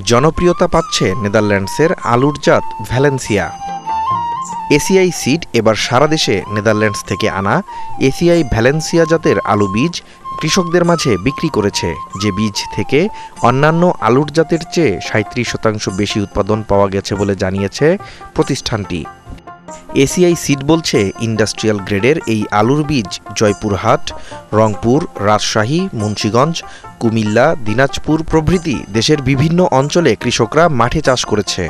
জনপ্রিয়তা পাচ্ছে নেদারল্যান্ডসের আলুর জাত ভ্যালেন্সিয়া। এসিআই সিড এবার সারা দেশে নেদারল্যান্ডস থেকে আনা এসিআই ভ্যালেন্সিয়া জাতের আলু বীজ কৃষকদের মাঝে বিক্রি করেছে, যে বীজ থেকে অন্যান্য আলুর জাতের চেয়ে ৩৭% বেশি উৎপাদন পাওয়া গেছে বলে জানিয়েছে প্রতিষ্ঠানটি। এসিআই সিড বলছে, ইন্ডাস্ট্রিয়াল গ্রেডের এই আলুর বীজ জয়পুরহাট, রংপুর, রাজশাহী, মুন্সিগঞ্জ, কুমিল্লা, দিনাজপুর প্রভৃতি দেশের বিভিন্ন অঞ্চলে কৃষকরা মাঠে চাষ করেছে।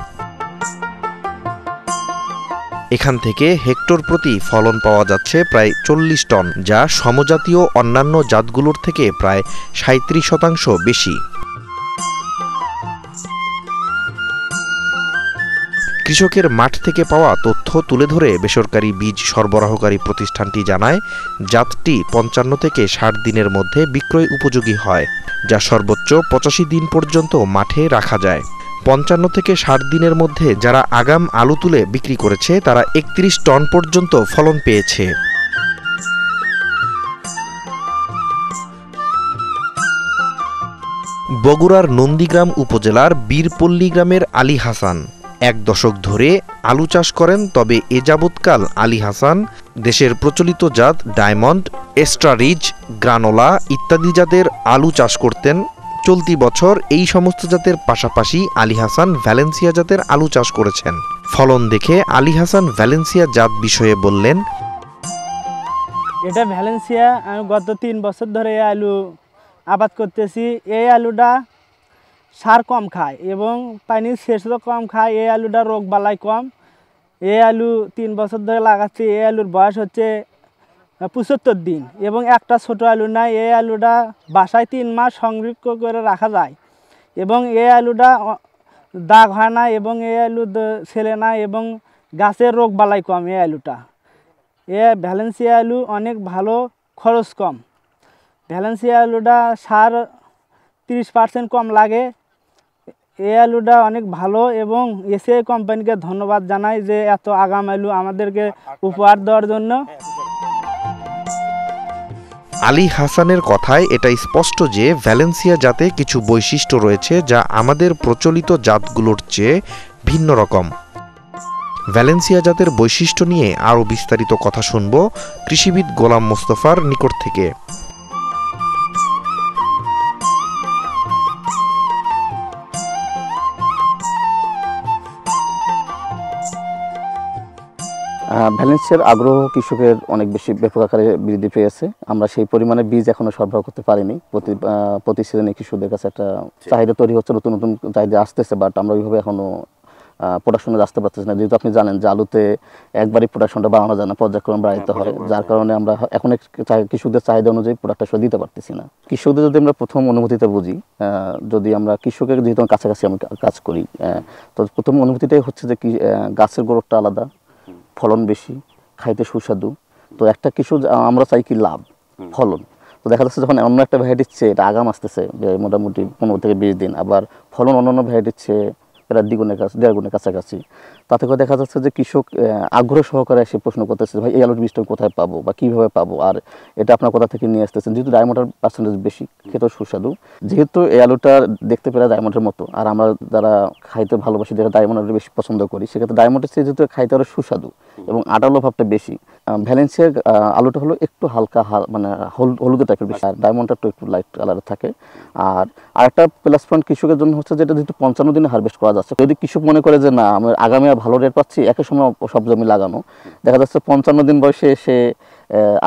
এখান থেকে হেক্টর প্রতি ফলন পাওয়া যাচ্ছে প্রায় ৪০ টন, যা সমজাতীয় অন্যান্য জাতগুলোর থেকে প্রায় ৩৭% বেশি। কৃষকের মাঠ থেকে পাওয়া তথ্য তুলে ধরে বেসরকারি বীজ সরবরাহকারী প্রতিষ্ঠানটি জানায়, জাতটি ৫৫ থেকে ৬০ দিনের মধ্যে বিক্রয় উপযোগী হয়, যা সর্বোচ্চ ৮৫ দিন পর্যন্ত মাঠে রাখা যায়। ৫৫ থেকে ৬০ দিনের মধ্যে যারা আগাম আলু তুলে বিক্রি করেছে তারা ৩১ টন পর্যন্ত ফলন পেয়েছে। বগুড়ার নন্দীগ্রাম উপজেলার বীরপল্লী গ্রামের আলী হাসান ১ দশক ধরে আলু চাষ করেন। তবে এ যাবৎকাল আলী হাসান দেশের প্রচলিত জাত ডায়মন্ড, এস্ট্রারিজ, গ্রানোলা ইত্যাদি জাতের আলু চাষ করতেন। চলতি বছর এই সমস্ত জাতের পাশাপাশি আলী হাসান ভ্যালেন্সিয়া জাতের আলু চাষ করেছেন। ফলন দেখে আলী হাসান ভ্যালেন্সিয়া জাত বিষয়ে বললেন, এটা ভ্যালেন্সিয়া। আমি গত ৩ বছর ধরে এই আলু আবাদ করতেছি। এই আলুটা সার কম খায় এবং পানির সেচও কম খায়। এই আলুটা রোগ বালাই কম। এই আলু ৩ বছর ধরে লাগাচ্ছি। এই আলুর বয়স হচ্ছে ৭৫ দিন এবং একটা ছোট আলু নাই। এই আলুটা বাসায় ৩ মাস সংরক্ষণ করে রাখা যায় এবং এই আলুটা দাগ হয় না এবং এই আলু ছেলে না এবং গাছের রোগ বালাই কম। এই আলুটা ভ্যালেন্সিয়া আলু অনেক ভালো, খরচ কম। ভ্যালেন্সিয়া আলুটা সার ৩০% কম লাগে। এই আলুটা অনেক ভালো এবং এসিআই কোম্পানিকে ধন্যবাদ জানাই যে এত আগাম আলু আমাদেরকে উপহার দেওয়ার জন্য। আলী হাসানের কথায় এটা স্পষ্ট যে ভ্যালেন্সিয়া জাতে কিছু বৈশিষ্ট্য রয়েছে যা আমাদের প্রচলিত জাতগুলোর চেয়ে ভিন্ন রকম। ভ্যালেন্সিয়া জাতের বৈশিষ্ট্য নিয়ে আরও বিস্তারিত কথা শুনব কৃষিবিদ গোলাম মোস্তফার নিকট থেকে। ভ্যালেন্সিয়ার আগ্রহ কৃষকের অনেক বেশি ব্যাপক আকারে বৃদ্ধি পেয়েছে। আমরা সেই পরিমাণে বীজ এখনো সরবরাহ করতে পারিনি। প্রতি সিজনে কৃষকদের কাছে একটা চাহিদা তৈরি হচ্ছে, নতুন নতুন চাহিদা আসতেছে, বাট আমরা ওইভাবে এখনো প্রোডাকশনে আসতে পারতেছি না। যেহেতু আপনি জানেন যে আলুতে একবারই প্রোডাকশনটা বাড়ানো যায় না, পর্যায়ক্রমে বাড়াইতে হয়, যার কারণে আমরা এখন কৃষকদের চাহিদা অনুযায়ী প্রোডাক্টটা দিতে পারতেছি না। কৃষকদের যদি আমরা প্রথম অনুভূতিতে বুঝি, যদি আমরা কৃষকের যেহেতু কাছাকাছি আমি কাজ করি, তো প্রথম অনুভূতিটাই হচ্ছে যে গাছের গ্রোথটা আলাদা, ফলন বেশি, খাইতে সুস্বাদু। তো একটা কিছু আমরা চাই কি লাভ, ফলন। তো দেখা যাচ্ছে যখন অন্য একটা ভ্যারাইটির চেয়ে এটা আগাম আসতেছে মোটামুটি ১৫ থেকে ২০ দিন, আবার ফলন অন্যান্য ভ্যারাইটির চেয়ে প্রায় ১.৫ গুণের কাছাকাছি। তাতে করে দেখা যাচ্ছে যে কৃষক আগ্রহ সহকারে এসে প্রশ্ন করতেছে, ভাই এই আলুর বীজটা কোথায় পাবো বা কীভাবে পাবো, আর এটা আপনার কোথা থেকে নিয়ে আসতেছেন। যেহেতু ডায়মন্ডের পার্সেন্টেজ বেশি, খেতেও সুস্বাদু। যেহেতু এই আলুটা দেখতে পেলে ডায়মন্ডের মতো, আর আমরা যারা খাইতে ভালোবাসি, যারা ডায়মন্ডের বেশি পছন্দ করি, সেক্ষেত্রে ডায়মন্ডের চেয়ে যেহেতু খাইতে আরও সুস্বাদু এবং আটালো ভাবটা বেশি। ভ্যালেন্সিয়ার আলুটা হলো একটু হালকা মানে হলুদ টাইপের বেশি, আর ডায়মন্ডটা একটু লাইট কালারের থাকে। আর আরেকটা প্লাস পয়েন্ট কৃষকের জন্য হচ্ছে যেটা যেহেতু ৫৫ দিনে হারভেস্ট করা যাচ্ছে। যদি কৃষক মনে করে যে না, আমি আগামী আর ভালো রেট পাচ্ছি, একই সময় সব জমি লাগানো, দেখা যাচ্ছে ৫৫ দিন বয়সে এসে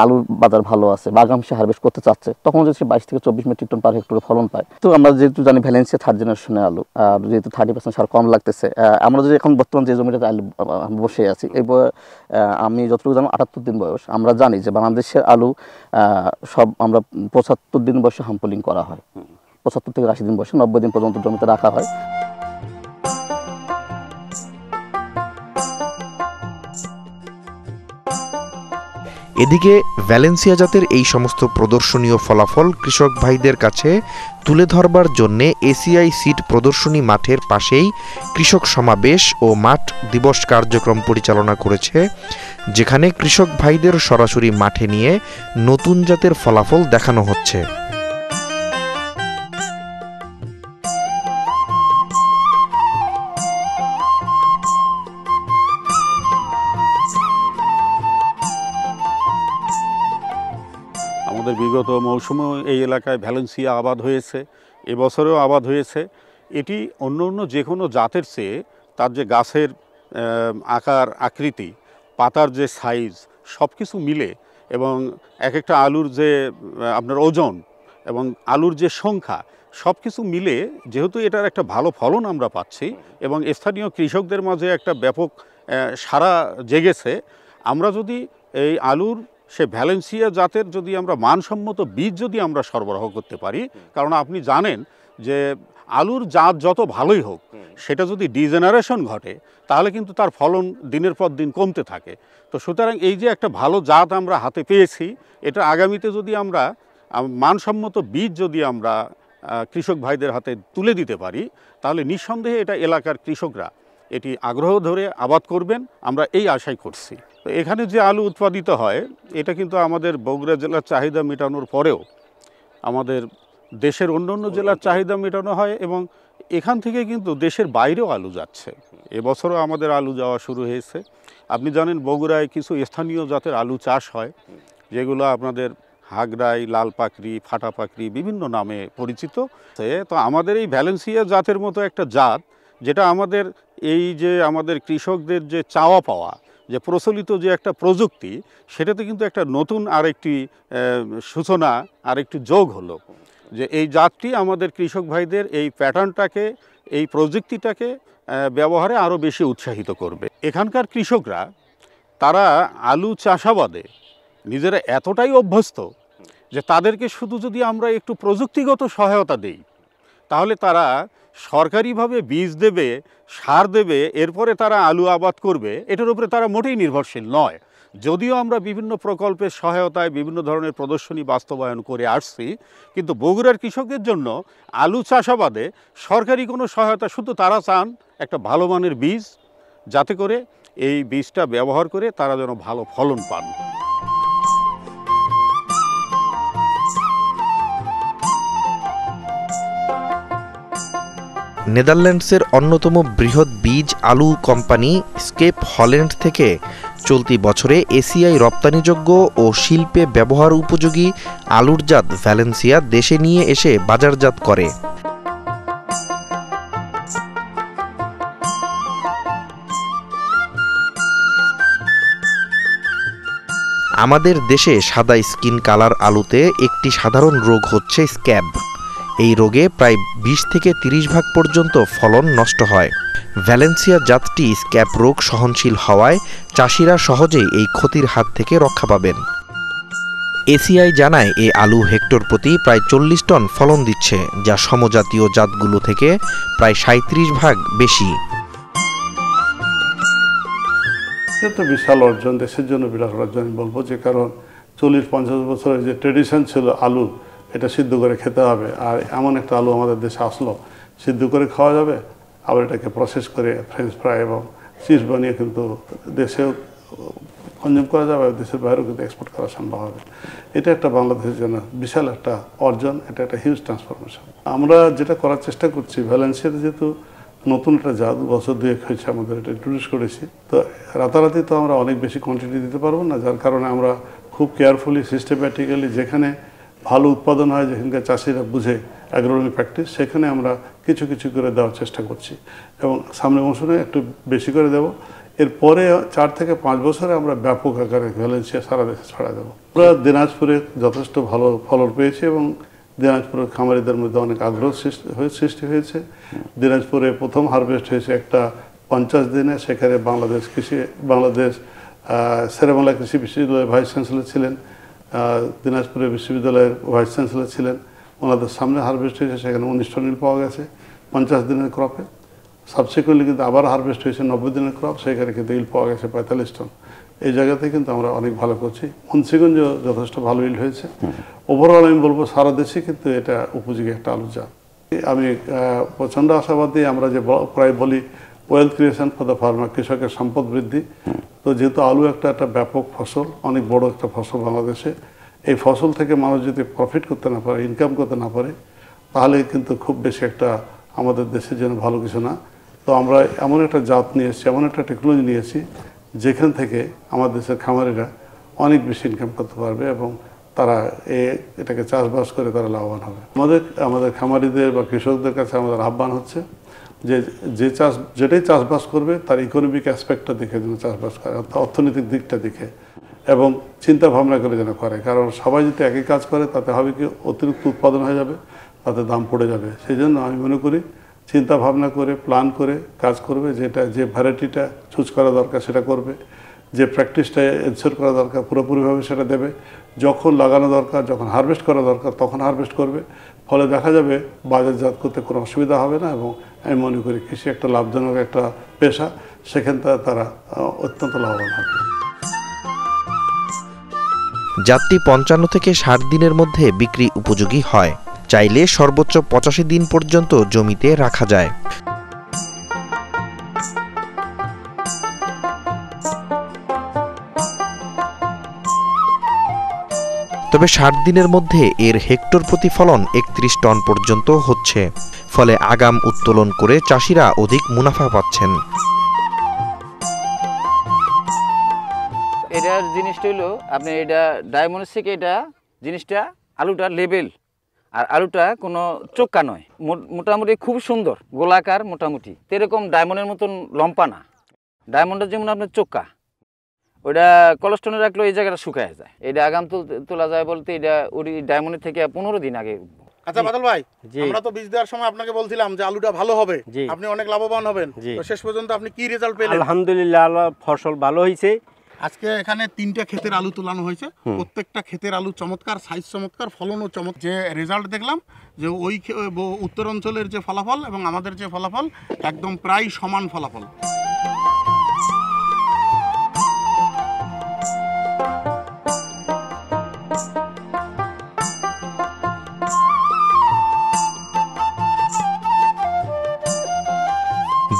আলুর বাজার ভালো আছে বা আগামী সে হারভেস্ট করতে চাচ্ছে, তখন যদি সে ২২ থেকে ২৪ মেট্রিক টন পার হেক্টরে ফলন পায়। তো আমরা যেহেতু জানি ভ্যালেন্সিয়া 3rd জেনারেশনের আলু, আর যেহেতু 30% সার কম লাগতেছে, আমরা যদি এখন বর্তমান যে জমিটাতে আলু বসে আছি, এই আমি যতটুকু জানি ৭৮ দিন বয়স। আমরা জানি যে বাংলাদেশের আলু সব আমরা ৭৫ দিন বয়সে হাম্পলিং করা হয়, ৭৫ থেকে ৮০ দিন বয়সে ৯০ দিন পর্যন্ত জমিতে রাখা হয়। এদিকে ভ্যালেন্সিয়া জাতের এই সমস্ত প্রদর্শনীয় ফলাফল কৃষক ভাইদের কাছে তুলে ধরবার জন্যে এসিআই সিড প্রদর্শনী মাঠের পাশেই কৃষক সমাবেশ ও মাঠ দিবস কার্যক্রম পরিচালনা করেছে, যেখানে কৃষক ভাইদের সরাসরি মাঠে নিয়ে নতুন জাতের ফলাফল দেখানো হচ্ছে। বিগত মৌসুমেও এই এলাকায় ভ্যালেন্সিয়া আবাদ হয়েছে, এবছরেও আবাদ হয়েছে। এটি অন্য অন্য যে কোনো জাতের চেয়ে তার যে গাছের আকার আকৃতি, পাতার যে সাইজ, সব কিছু মিলে এবং এক একটা আলুর যে আপনার ওজন এবং আলুর যে সংখ্যা, সব কিছু মিলে যেহেতু এটার একটা ভালো ফলন আমরা পাচ্ছি এবং স্থানীয় কৃষকদের মাঝে একটা ব্যাপক সাড়া জেগেছে, আমরা যদি এই আলুর সে ভ্যালেন্সিয়া জাতের যদি আমরা মানসম্মত বীজ যদি আমরা সরবরাহ করতে পারি, কারণ আপনি জানেন যে আলুর জাত যত ভালোই হোক, সেটা যদি ডিজেনারেশন ঘটে তাহলে কিন্তু তার ফলন দিনের পর দিন কমতে থাকে। তো সুতরাং এই যে একটা ভালো জাত আমরা হাতে পেয়েছি, এটা আগামীতে যদি আমরা মানসম্মত বীজ যদি আমরা কৃষক ভাইদের হাতে তুলে দিতে পারি, তাহলে নিঃসন্দেহে এটা এলাকার কৃষকরা এটি আগ্রহ ধরে আবাদ করবেন, আমরা এই আশাই করছি। তো এখানে যে আলু উৎপাদিত হয়, এটা কিন্তু আমাদের বগুড়া জেলার চাহিদা মেটানোর পরেও আমাদের দেশের অন্য অন্য জেলার চাহিদা মেটানো হয় এবং এখান থেকে কিন্তু দেশের বাইরেও আলু যাচ্ছে। এবছরও আমাদের আলু যাওয়া শুরু হয়েছে। আপনি জানেন বগুড়ায় কিছু স্থানীয় জাতের আলু চাষ হয়, যেগুলো আপনাদের হাগরাই, লাল পাকড়ি, ফাটা পাকড়ি বিভিন্ন নামে পরিচিত। তো আমাদের এই ভ্যালেন্সিয়া জাতের মতো একটা জাত, যেটা আমাদের এই যে আমাদের কৃষকদের যে চাওয়া পাওয়া, যে প্রচলিত যে একটা প্রযুক্তি, সেটাতে কিন্তু একটা নতুন আরেকটি সূচনা, আরেকটি যোগ হলো, যে এই জাতটি আমাদের কৃষক ভাইদের এই প্যাটার্নটাকে, এই প্রযুক্তিটাকে ব্যবহারে আরও বেশি উৎসাহিত করবে। এখানকার কৃষকরা তারা আলু চাষাবাদে নিজেরা এতটাই অভ্যস্ত যে তাদেরকে শুধু যদি আমরা একটু প্রযুক্তিগত সহায়তা দেই, তাহলে তারা সরকারিভাবে বীজ দেবে, সার দেবে, এরপরে তারা আলু আবাদ করবে, এটার উপরে তারা মোটেই নির্ভরশীল নয়। যদিও আমরা বিভিন্ন প্রকল্পের সহায়তায় বিভিন্ন ধরনের প্রদর্শনী বাস্তবায়ন করে আসছি, কিন্তু বগুড়ার কৃষকদের জন্য আলু চাষাবাদে সরকারি কোনো সহায়তা, শুধু তারা চান একটা ভালো মানের বীজ, যাতে করে এই বীজটা ব্যবহার করে তারা যেন ভালো ফলন পান। নেদারল্যান্ডসের অন্যতম বৃহৎ বীজ আলু কোম্পানি স্কেপ হল্যান্ড থেকে চলতি বছরে এশিয়ায় রপ্তানিযোগ্য ও শিল্পে ব্যবহার উপযোগী আলুর জাত ভ্যালেন্সিয়া দেশে নিয়ে এসে বাজারজাত করে। আমাদের দেশে সাদা স্কিন কালার আলুতে একটি সাধারণ রোগ হচ্ছে স্ক্যাব। এই রোগে প্রায় 20 থেকে 30% পর্যন্ত ফলন নষ্ট হয়। ভ্যালেন্সিয়া জাতটি স্ক্যাব রোগ সহনশীল হওয়ায় চাষিরা সহজেই এই ক্ষতির হাত থেকে রক্ষা পাবেন। এসিআই জানায় এই আলু হেক্টর প্রতি প্রায় 40 টন ফলন দিচ্ছে, যা সমজাতীয় জাতগুলো থেকে প্রায় 37% বেশি। এটা তো বিশাল অর্জন, দেশের জন্য বিরাট অর্জন বলবো, যে কারণ 40-50 বছরের যে ট্রেডিশন ছিল আলু, এটা সিদ্ধ করে খেতে হবে, আর এমন একটা আলু আমাদের দেশে আসলো, সিদ্ধ করে খাওয়া যাবে, আবার এটাকে প্রসেস করে ফ্রেঞ্চ ফ্রাই এবং চিজ বানিয়ে কিন্তু দেশেও কনজিউম করা যাবে, দেশের বাইরেও কিন্তু এক্সপোর্ট করা সম্ভব হবে। এটা একটা বাংলাদেশের জন্য বিশাল একটা অর্জন, এটা একটা হিউজ ট্রান্সফরমেশন। আমরা যেটা করার চেষ্টা করছি, ভ্যালেন্সিয়াতে যেহেতু নতুন একটা জাত, বছর 2 হয়েছে আমাদের এটা ইন্ট্রোডিউস করেছি, তো রাতারাতি তো আমরা অনেক বেশি কোয়ান্টিটি দিতে পারবো না, যার কারণে আমরা খুব কেয়ারফুলি, সিস্টেম্যাটিক্যালি যেখানে ভালো উৎপাদন হয়, যেখানকার চাষিরা বুঝে অ্যাগ্রোনমি প্র্যাকটিস, সেখানে আমরা কিছু কিছু করে দেওয়ার চেষ্টা করছি এবং সামনের মৌসুমে একটু বেশি করে দেবো। এরপরে 4 থেকে 5 বছরে আমরা ব্যাপক আকারে ভ্যালেন্সিয়া সারা দেশে ছড়া দেবো। আমরা দিনাজপুরে যথেষ্ট ভালো ফলন পেয়েছি এবং দিনাজপুরের খামারিদের মধ্যে অনেক আগ্রহ সৃষ্টি হয়েছে। দিনাজপুরে প্রথম হারভেস্ট হয়েছে একটা 50 দিনে, সেখানে বাংলাদেশ শেরেবাংলা কৃষি বিশ্ববিদ্যালয়ের ভাইস চ্যান্সেলর ছিলেন, দিনাজপুরের বিশ্ববিদ্যালয়ের ভাইস চ্যান্সেলর ছিলেন, ওনাদের সামনে হারভেস্ট হয়েছে, সেখানে 19 টন ইল পাওয়া গেছে 50 দিনের ক্রপে। সাবসিকুয়েন্টলি কিন্তু আবার হারভেস্ট হয়েছে 90 দিনের ক্রপ, সেখানে কিন্তু ইল পাওয়া গেছে 45 টন। এই জায়গাতে কিন্তু আমরা অনেক ভালো করছি। মুন্সিগঞ্জ যথেষ্ট ভালো ইল হয়েছে। ওভারঅল আমি বলবো সারা দেশে কিন্তু এটা উপযোগী একটা আলু জাত। আমি প্রচণ্ড আশাবাদী। আমরা যে প্রায় বলি wealth creation for the farmer, কৃষকের সম্পদ বৃদ্ধি। তো যেহেতু আলু একটা ব্যাপক ফসল, অনেক বড় একটা ফসল বাংলাদেশে, এই ফসল থেকে মানুষ যদি প্রফিট করতে না পারে, ইনকাম করতে না পারে, তাহলে কিন্তু খুব বেশি একটা আমাদের দেশের জন্য ভালো কিছু না। তো আমরা এমন একটা জাত নিয়ে এসেছি, এমন একটা টেকনোলজি নিয়েছি, যেখান থেকে আমাদের দেশের খামারিরা অনেক বেশি ইনকাম করতে পারবে এবং তারা এটাকে চাষবাস করে তারা লাভবান হবে। আমাদের খামারিদের বা কৃষকদের কাছে আমাদের আহ্বান হচ্ছে যে যেটাই চাষবাস করবে তার ইকোনমিক অ্যাসপেক্টটা দেখে যেন চাষবাস করে, অর্থনৈতিক দিকটা দেখে এবং চিন্তা ভাবনা করে যেন করে। কারণ সবাই যদি একই কাজ করে তাতে হবে কি অতিরিক্ত উৎপাদন হয়ে যাবে, তাতে দাম পড়ে যাবে। সেই জন্য আমি মনে করি চিন্তা ভাবনা করে প্ল্যান করে কাজ করবে, যে ভ্যারাইটিটা চুজ করা দরকার সেটা করবে, যে প্র্যাকটিসটা এনশিওর করা দরকার পুরোপুরিভাবে সেটা দেবে, যখন লাগানো দরকার যখন হারভেস্ট করা দরকার তখন হারভেস্ট করবে। ফলে দেখা যাবে বাজারজাত করতে কোনো অসুবিধা হবে না এবং আমি মনে করি কৃষি একটা লাভজনক একটা পেশা, সেখান থেকে তারা অত্যন্ত লাভবান হবে। জাতটি ৫৫ থেকে ৬০ দিনের মধ্যে বিক্রি উপযোগী হয়। চাইলে সর্বোচ্চ ৮৫ দিন পর্যন্ত জমিতে রাখা যায়। তবে ৬০ দিনের মধ্যে এর হেক্টর প্রতি ফলন ৩১ টন পর্যন্ত হচ্ছে। ফলে আগাম উত্তোলন করে চাষিরা অধিক মুনাফা পাচ্ছেন। এটার জিনিসটা হলো আপনি এটা ডায়মন্ডের থেকে এটা জিনিসটা আলুটা লেবেল, আর আলুটা কোনো চোক্কা নয়, মোটামুটি খুব সুন্দর গোলাকার, মোটামুটি এরকম ডায়মন্ডের মতন লম্পা না। ডায়মন্ডের যেমন আপনার চোক্কা, ওইটা কোলেস্ট্রলে রাখলে এই জায়গাটা শুকায় যায়। এটা আগাম তোলা যায় বলতে এটা ওই ডায়মন্ডের থেকে ১৫ দিন আগে। আচ্ছা বাদল ভাই, আমরা তো বীজ দেওয়ার সময় আপনাকে বলছিলাম যে আলুটা ভালো হবে, আপনি অনেক লাভবান হবেন, তো শেষ পর্যন্ত আপনি কি রেজাল্ট পেলেন? আলহামদুলিল্লাহ, ফসল ভালো হয়েছে। আজকে এখানে ৩টা ক্ষেতের আলু তোলানো হয়েছে, প্রত্যেকটা ক্ষেতের আলু চমৎকার, সাইজ চমৎকার, ফলনও চমৎকার। যে রেজাল্ট দেখলাম যে ওই উত্তরাঞ্চলের যে ফলাফল এবং আমাদের যে ফলাফল একদম প্রায় সমান ফলাফল।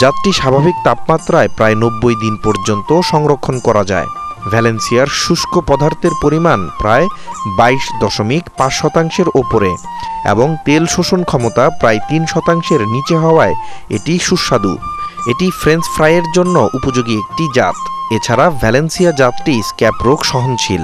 জাতটি স্বাভাবিক তাপমাত্রায় প্রায় ৯০ দিন পর্যন্ত সংরক্ষণ করা যায়। ভ্যালেন্সিয়ার শুষ্ক পদার্থের পরিমাণ প্রায় ২২.৫% ওপরে এবং তেল শোষণ ক্ষমতা প্রায় ৩% নিচে হওয়ায় এটি সুস্বাদু। এটি ফ্রেঞ্চ ফ্রাইয়ের জন্য উপযোগী একটি জাত। এছাড়া ভ্যালেন্সিয়া জাতটি স্ক্যাব রোগ সহনশীল।